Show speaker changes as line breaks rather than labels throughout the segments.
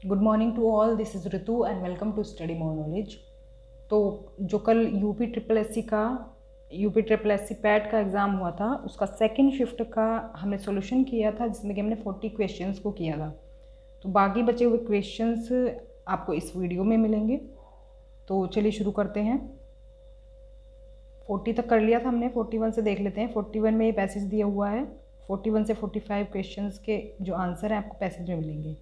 Good morning to all, this is Ritu and welcome to study more knowledge. तो जो कल UP triple S C PET का exam हुआ था, उसका सेकंड शिफ्ट का हमने सॉल्यूशन किया था, जिसमें कि हमने 40 क्वेश्चंस को किया था। तो बाकी बचे हुए क्वेश्चंस आपको इस वीडियो में मिलेंगे। तो चलिए शुरू करते हैं। 40 तक कर लिया था हमने, 41 से देख लेते हैं। 41 में ये पैसेज दिया हुआ है। 41 से 45 क्वेश्चंस के जो आंसर हैं आपको पैसेज में मिलेंगे।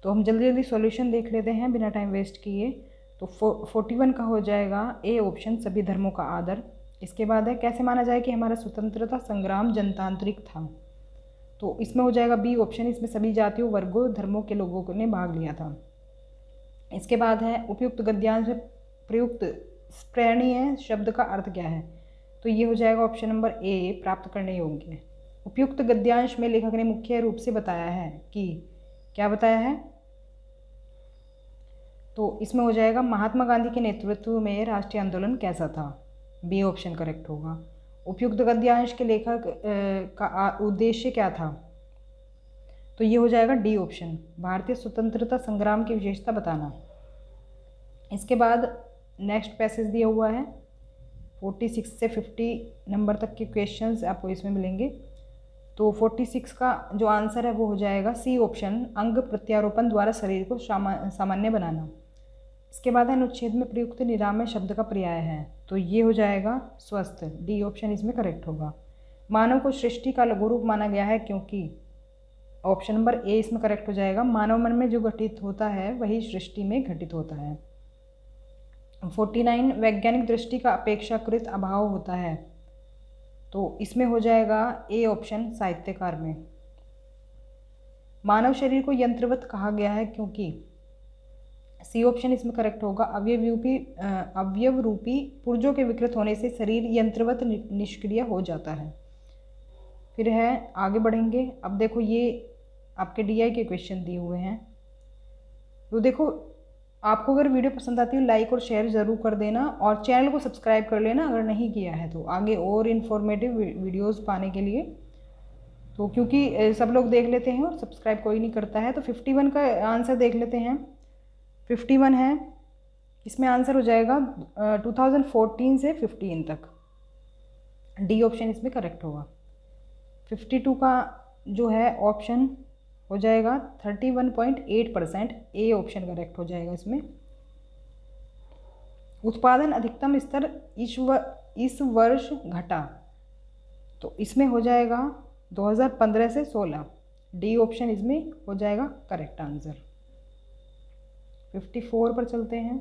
तो हम जल्दी जल्दी सॉल्यूशन देख लेते हैं बिना टाइम वेस्ट किए। तो 41 का हो जाएगा ए ऑप्शन, सभी धर्मों का आदर। इसके बाद है कैसे माना जाए कि हमारा स्वतंत्रता संग्राम जनतांत्रिक था। तो इसमें हो जाएगा बी ऑप्शन, इसमें सभी जातियों वर्गों धर्मों के लोगों ने भाग लिया था। इसके बाद है उपयुक्त गद्यांश में प्रयुक्त प्रेरणीय शब्द का अर्थ क्या है। तो ये हो जाएगा ऑप्शन नंबर ए, प्राप्त करने योग्य। उपयुक्त गद्यांश में लेखक ने मुख्य रूप से बताया है कि क्या बताया है। तो इसमें हो जाएगा महात्मा गांधी के नेतृत्व में राष्ट्रीय आंदोलन कैसा था। बी ऑप्शन करेक्ट होगा। उपयुक्त गद्यांश के लेखक का उद्देश्य क्या था। तो ये हो जाएगा डी ऑप्शन, भारतीय स्वतंत्रता संग्राम की विशेषता बताना। इसके बाद नेक्स्ट पैसेज दिया हुआ है। 46 से 50 नंबर तक के क्वेश्चंस आपको इसमें मिलेंगे। तो 46 का जो आंसर है वो हो जाएगा सी ऑप्शन, अंग प्रत्यारोपण द्वारा शरीर को सामान्य बनाना। इसके बाद अनुच्छेद में प्रयुक्त निरामय शब्द का पर्याय है। तो ये हो जाएगा स्वस्थ, डी ऑप्शन इसमें करेक्ट होगा। मानव को सृष्टि का लघु रूप माना गया है क्योंकि ऑप्शन नंबर ए इसमें करेक्ट हो जाएगा। मानव मन में जो घटित होता है वही सृष्टि में घटित होता है। 49 वैज्ञानिक दृष्टि का अपेक्षाकृत अभाव होता है। तो इसमें हो जाएगा ए ऑप्शन, साहित्यकार में। मानव शरीर को यंत्रवत कहा गया है क्योंकि सी ऑप्शन इसमें करेक्ट होगा। अवयव रूपी पुर्जों के विकृत होने से शरीर यंत्रवत निष्क्रिय हो जाता है। फिर है आगे बढ़ेंगे। अब देखो ये आपके डीआई के क्वेश्चन दिए हुए हैं। तो देखो, आपको अगर वीडियो पसंद आती है लाइक और शेयर ज़रूर कर देना और चैनल को सब्सक्राइब कर लेना अगर नहीं किया है तो, आगे और इन्फॉर्मेटिव वीडियोस पाने के लिए। तो क्योंकि सब लोग देख लेते हैं और सब्सक्राइब कोई नहीं करता है। तो 51 का आंसर देख लेते हैं। 51 है, इसमें आंसर हो जाएगा 2014 से 15 तक, डी ऑप्शन इसमें करेक्ट होगा। 52 का जो है ऑप्शन हो जाएगा 31.8%, ए ऑप्शन करेक्ट हो जाएगा इसमें। उत्पादन अधिकतम स्तर इस वर्ष घटा। तो इसमें हो जाएगा 2015 से 16, डी ऑप्शन इसमें हो जाएगा करेक्ट आंसर। 54 पर चलते हैं।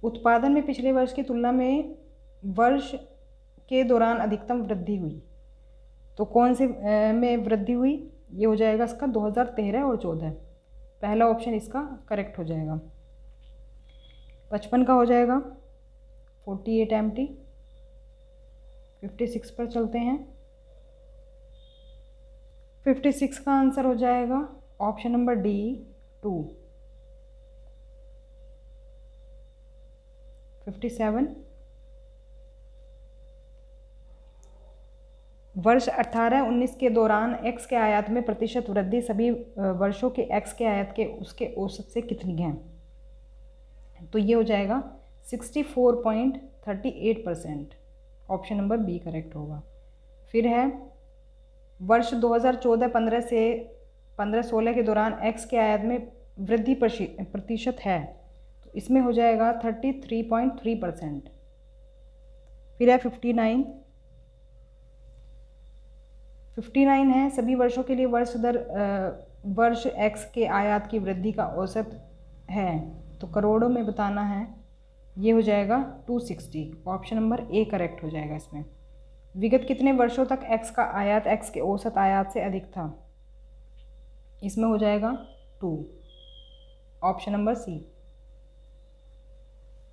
उत्पादन में पिछले वर्ष की तुलना में वर्ष के दौरान अधिकतम वृद्धि हुई। तो कौन से में वृद्धि हुई, ये हो जाएगा इसका 2013 और 14, पहला ऑप्शन इसका करेक्ट हो जाएगा। 55 का हो जाएगा 48 एम्प्टी। 56 पर चलते हैं। 56 का आंसर हो जाएगा ऑप्शन नंबर डी 2। 57 वर्ष 18-19 के दौरान एक्स के आयात में प्रतिशत वृद्धि सभी वर्षों के एक्स के आयात के उसके औसत से कितनी है। तो ये हो जाएगा 64.38%, ऑप्शन नंबर बी करेक्ट होगा। फिर है वर्ष 2014-15 से 15-16 के दौरान एक्स के आयात में वृद्धि प्रतिशत है। तो इसमें हो जाएगा 33.3%। फिर है 59 है, सभी वर्षों के लिए वर्ष एक्स के आयात की वृद्धि का औसत है, तो करोड़ों में बताना है। ये हो जाएगा 260, ऑप्शन नंबर ए करेक्ट हो जाएगा इसमें। विगत कितने वर्षों तक एक्स का आयात एक्स के औसत आयात से अधिक था। इसमें हो जाएगा 2, option number C.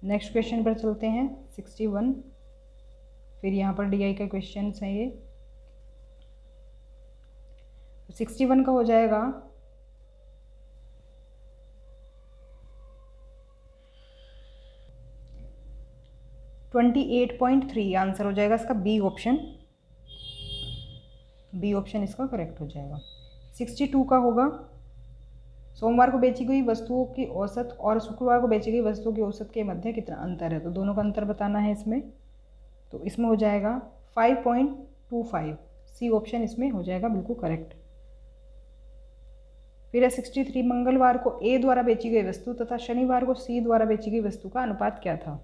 Next question पर चलते हैं 61। फिर यहाँ पर डीआई का क्वेश्चन है ये। 61 का हो जाएगा 28.3, आंसर हो जाएगा इसका बी ऑप्शन। बी ऑप्शन इसका करेक्ट हो जाएगा। 62 का होगा सोमवार को बेची गई वस्तुओं की औसत और शुक्रवार को बेची गई वस्तुओं की औसत के मध्य कितना अंतर है, तो दोनों का अंतर बताना है इसमें। तो इसमें हो जाएगा 5.25, सी ऑप्शन इसमें हो जाएगा बिल्कुल करेक्ट। फिर है 63, मंगलवार को ए द्वारा बेची गई वस्तु तथा शनिवार को सी द्वारा बेची गई वस्तु का अनुपात क्या था,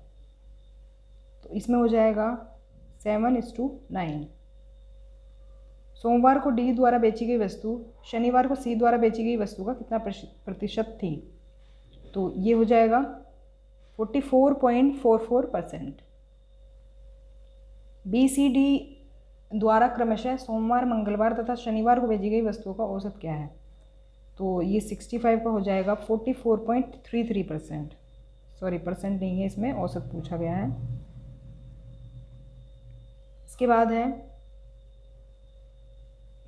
तो इसमें हो जाएगा 7:9। सोमवार को डी द्वारा बेची गई वस्तु शनिवार को सी द्वारा बेची गई वस्तु का कितना प्रतिशत थी, तो ये हो जाएगा 44.44%। बी सी डी द्वारा क्रमशः सोमवार मंगलवार तथा शनिवार को भेजी गई वस्तुओं का औसत क्या है, तो ये 65 का हो जाएगा 44.33%। सॉरी परसेंट नहीं है इसमें, औसत पूछा गया है। इसके बाद है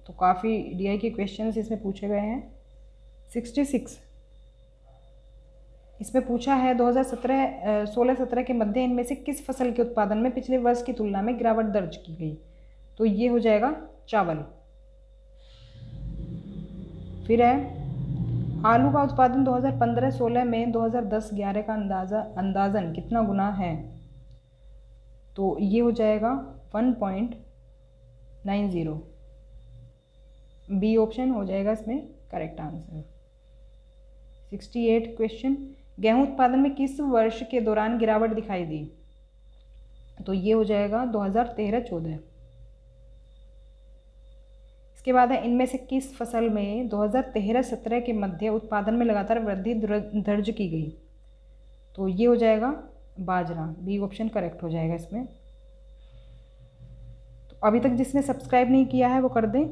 तो काफ़ी डीआई के क्वेश्चंस इसमें पूछे गए हैं। 66 इसमें पूछा है 2016-17 के मध्य इनमें से किस फसल के उत्पादन में पिछले वर्ष की तुलना में गिरावट दर्ज की गई, तो ये हो जाएगा चावल। फिर है आलू का उत्पादन 2015-16 में 2010-11 का अंदाजन कितना गुना है, तो ये हो जाएगा 1.90। बी ऑप्शन हो जाएगा इसमें करेक्ट आंसर। 68 क्वेश्चन, गेहूं उत्पादन में किस वर्ष के दौरान गिरावट दिखाई दी, तो ये हो जाएगा 2013-14। इसके बाद है इनमें से किस फसल में 2013-17 के मध्य उत्पादन में लगातार वृद्धि दर्ज की गई, तो ये हो जाएगा बाजरा। बी ऑप्शन करेक्ट हो जाएगा इसमें। तो अभी तक जिसने सब्सक्राइब नहीं किया है वो कर दें,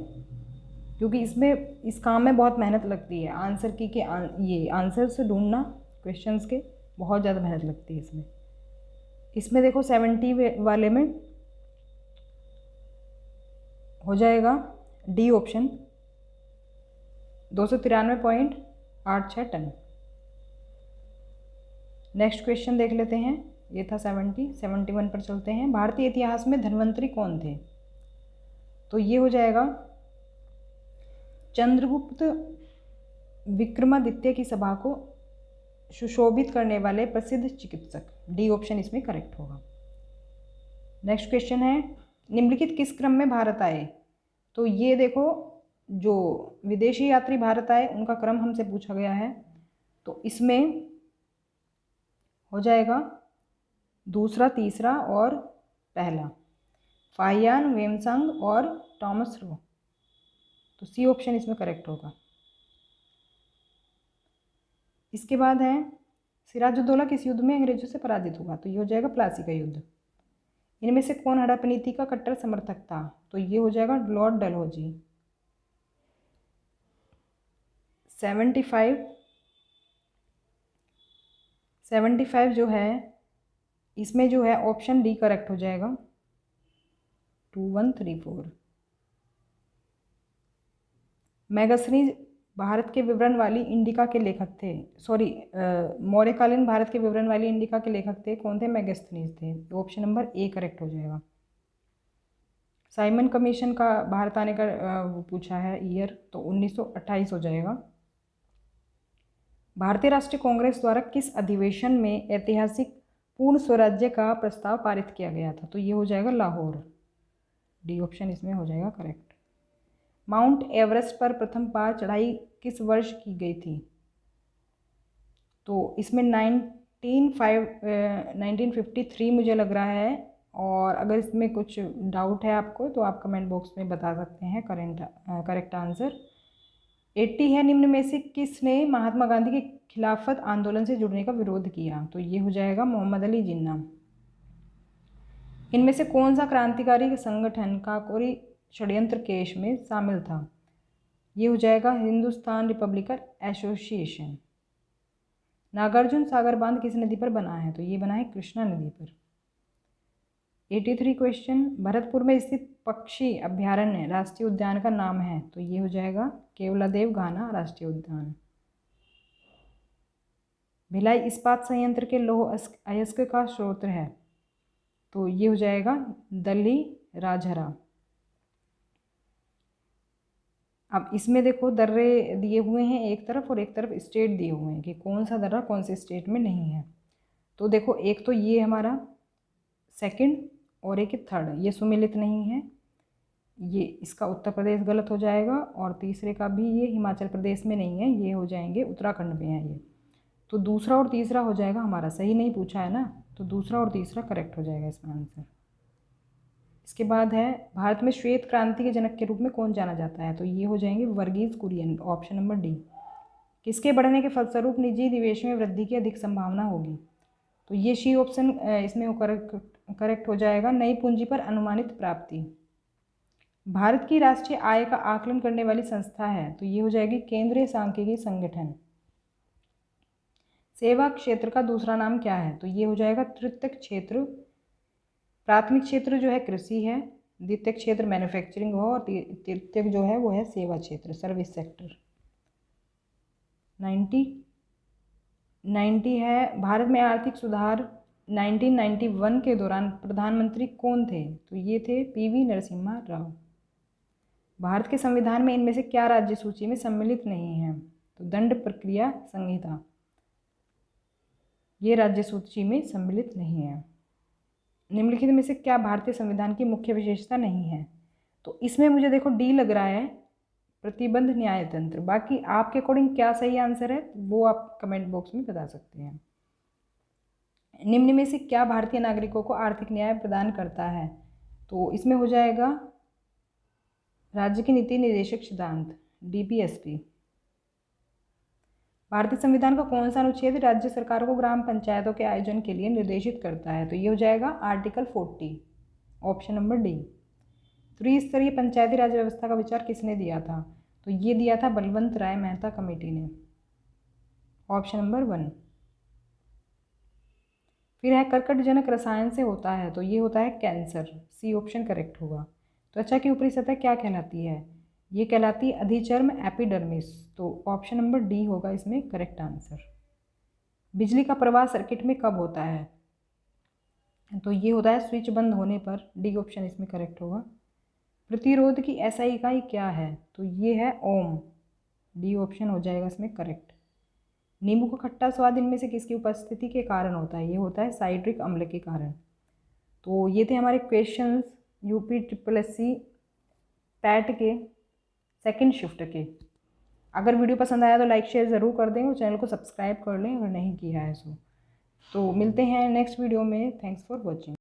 क्योंकि इसमें इस काम में बहुत मेहनत लगती है। आंसर की के ये आंसर से ढूंढना क्वेश्चंस के बहुत ज़्यादा मेहनत लगती है इसमें देखो 70 वाले में हो जाएगा D option 293.86 ton. Next question देख लेते हैं, ये था 71 पर चलते हैं। भारतीय इतिहास में धन्वंतरी कौन थे, तो ये हो जाएगा चंद्रगुप्त विक्रमादित्य की सभा को सुशोभित करने वाले प्रसिद्ध चिकित्सक। डी ऑप्शन इसमें करेक्ट होगा। नेक्स्ट क्वेश्चन है निम्नलिखित किस क्रम में भारत आए, तो ये देखो जो विदेशी यात्री भारत आए उनका क्रम हमसे पूछा गया है, तो इसमें हो जाएगा दूसरा, तीसरा और पहला, फाहियान, वेमसंग और टॉमस रो, तो सी ऑप्शन इसमें करेक्ट होगा। इसके बाद है सिराजुद्दौला किस युद्ध में अंग्रेजों से पराजित हुआ, तो ये हो जाएगा प्लासी का युद्ध। इनमें से कौन हड़प्पा नीति का कट्टर समर्थक था, तो ये हो जाएगा लॉर्ड डलहौजी। 75 जो है इसमें जो है ऑप्शन डी करेक्ट हो जाएगा 2134। मैगस्थनीज भारत के विवरण वाली इंडिका के लेखक थे, सॉरी मौर्यकालीन भारत के विवरण वाली इंडिका के लेखक थे, कौन थे, मैगस्थनीज थे, ऑप्शन नंबर ए करेक्ट हो जाएगा। साइमन कमीशन का भारत आने का वो पूछा है ईयर, तो 1928 हो जाएगा। भारतीय राष्ट्रीय कांग्रेस द्वारा किस अधिवेशन में ऐतिहासिक पूर्ण स्वराज्य का प्रस्ताव पारित किया गया था, तो ये हो जाएगा लाहौर। डी ऑप्शन इसमें हो जाएगा करेक्ट। माउंट एवरेस्ट पर प्रथम बार चढ़ाई किस वर्ष की गई थी, तो इसमें 1953 मुझे लग रहा है, और अगर इसमें कुछ डाउट है आपको तो आप कमेंट बॉक्स में बता सकते हैं करेक्ट आंसर। 80 है निम्न में से किसने महात्मा गांधी के खिलाफत आंदोलन से जुड़ने का विरोध किया, तो ये हो जाएगा मोहम्मद अली जिन्ना। इनमें से कौन सा क्रांतिकारी संगठन काकोरी षड्यंत्र केस में शामिल था, ये हो जाएगा हिंदुस्तान रिपब्लिकन एसोसिएशन। नागार्जुन सागर बांध किस नदी पर बना है, तो ये बना है कृष्णा नदी पर। 83 क्वेश्चन, भरतपुर में स्थित पक्षी अभ्यारण्य राष्ट्रीय उद्यान का नाम है, तो ये हो जाएगा केवलादेव घाना राष्ट्रीय उद्यान। भिलाई इस्पात संयंत्र के लौह अयस्क का स्रोत है, तो ये हो जाएगा दल्ली राजहरा। अब इसमें देखो दर्रे दिए हुए हैं एक तरफ और एक तरफ स्टेट दिए हुए हैं कि कौन सा दर्रा कौन से स्टेट में नहीं है। तो देखो एक तो ये हमारा सेकंड और एक थर्ड, ये सुमेलित नहीं है, ये इसका उत्तर प्रदेश गलत हो जाएगा, और तीसरे का भी ये हिमाचल प्रदेश में नहीं है, ये हो जाएंगे उत्तराखंड में है ये। तो दूसरा और तीसरा हो जाएगा हमारा, सही नहीं पूछा है ना, तो दूसरा और तीसरा करेक्ट हो जाएगा इसमें आंसर। इसके बाद है भारत में श्वेत क्रांति के जनक के रूप में कौन जाना जाता है, तो ये हो जाएंगे Verghese Kurien, option number D. किसके बढ़ने के फलस्वरूप निजी निवेश में वृद्धि की अधिक संभावना होगी, तो ये सी ऑप्शन इसमें करेक्ट हो जाएगा, नई पूंजी पर अनुमानित प्राप्ति। भारत की राष्ट्रीय आय का आकलन करने वाली संस्था है, तो ये हो जाएगी केंद्रीय सांख्यिकी संगठन। सेवा क्षेत्र का दूसरा नाम क्या है, तो ये हो जाएगा तृतीय क्षेत्र। प्राथमिक क्षेत्र जो है कृषि है, द्वितीय क्षेत्र मैन्युफैक्चरिंग हो, और तृतीय जो है वो है सेवा क्षेत्र, सर्विस सेक्टर। 90 है भारत में आर्थिक सुधार 1991 के दौरान प्रधानमंत्री कौन थे, तो ये थे पीवी नरसिम्हा राव। भारत के संविधान में इनमें से क्या राज्य सूची में सम्मिलित नहीं है, तो दंड प्रक्रिया संहिता, ये राज्य सूची में सम्मिलित नहीं है। निम्नलिखित में से क्या भारतीय संविधान की मुख्य विशेषता नहीं है, तो इसमें मुझे देखो डी लग रहा है, प्रतिबंध न्यायतंत्र। बाकी आपके अकॉर्डिंग क्या सही आंसर है वो आप कमेंट बॉक्स में बता सकते हैं। निम्न में से क्या भारतीय नागरिकों को आर्थिक न्याय प्रदान करता है, तो इसमें हो जाएगा राज्य की नीति निर्देशक सिद्धांत, डीपीएसपी। भारतीय संविधान का कौन सा अनुच्छेद राज्य सरकार को ग्राम पंचायतों के आयोजन के लिए निर्देशित करता है, तो ये हो जाएगा आर्टिकल 40, ऑप्शन नंबर डी। त्रिस्तरीय पंचायती राज व्यवस्था का विचार किसने दिया था, तो ये दिया था बलवंत राय मेहता कमेटी ने, ऑप्शन नंबर 1। फिर है कर्कटजनक रसायन से होता है, तो ये होता है कैंसर, सी ऑप्शन करेक्ट होगा। त्वचा की ऊपरी सतह क्या कहलाती है, ये कहलाती है अधिचर्म एपिडर्मिस, तो ऑप्शन नंबर डी होगा इसमें करेक्ट आंसर। बिजली का प्रवाह सर्किट में कब होता है, तो ये होता है स्विच बंद होने पर, डी ऑप्शन इसमें करेक्ट होगा। प्रतिरोध की एसआई इकाई क्या है, तो ये है ओम, डी ऑप्शन हो जाएगा इसमें करेक्ट। नींबू का खट्टा स्वाद इनमें से किसकी उपस्थिति के कारण होता है, ये होता है साइट्रिक अम्ल के कारण। तो ये थे हमारे क्वेश्चंस यूपी SSC पैट के सेकंड शिफ्ट के। अगर वीडियो पसंद आया तो लाइक शेयर ज़रूर कर दें और चैनल को सब्सक्राइब कर लें अगर नहीं किया है सो। तो मिलते हैं नेक्स्ट वीडियो में। Thanks for watching.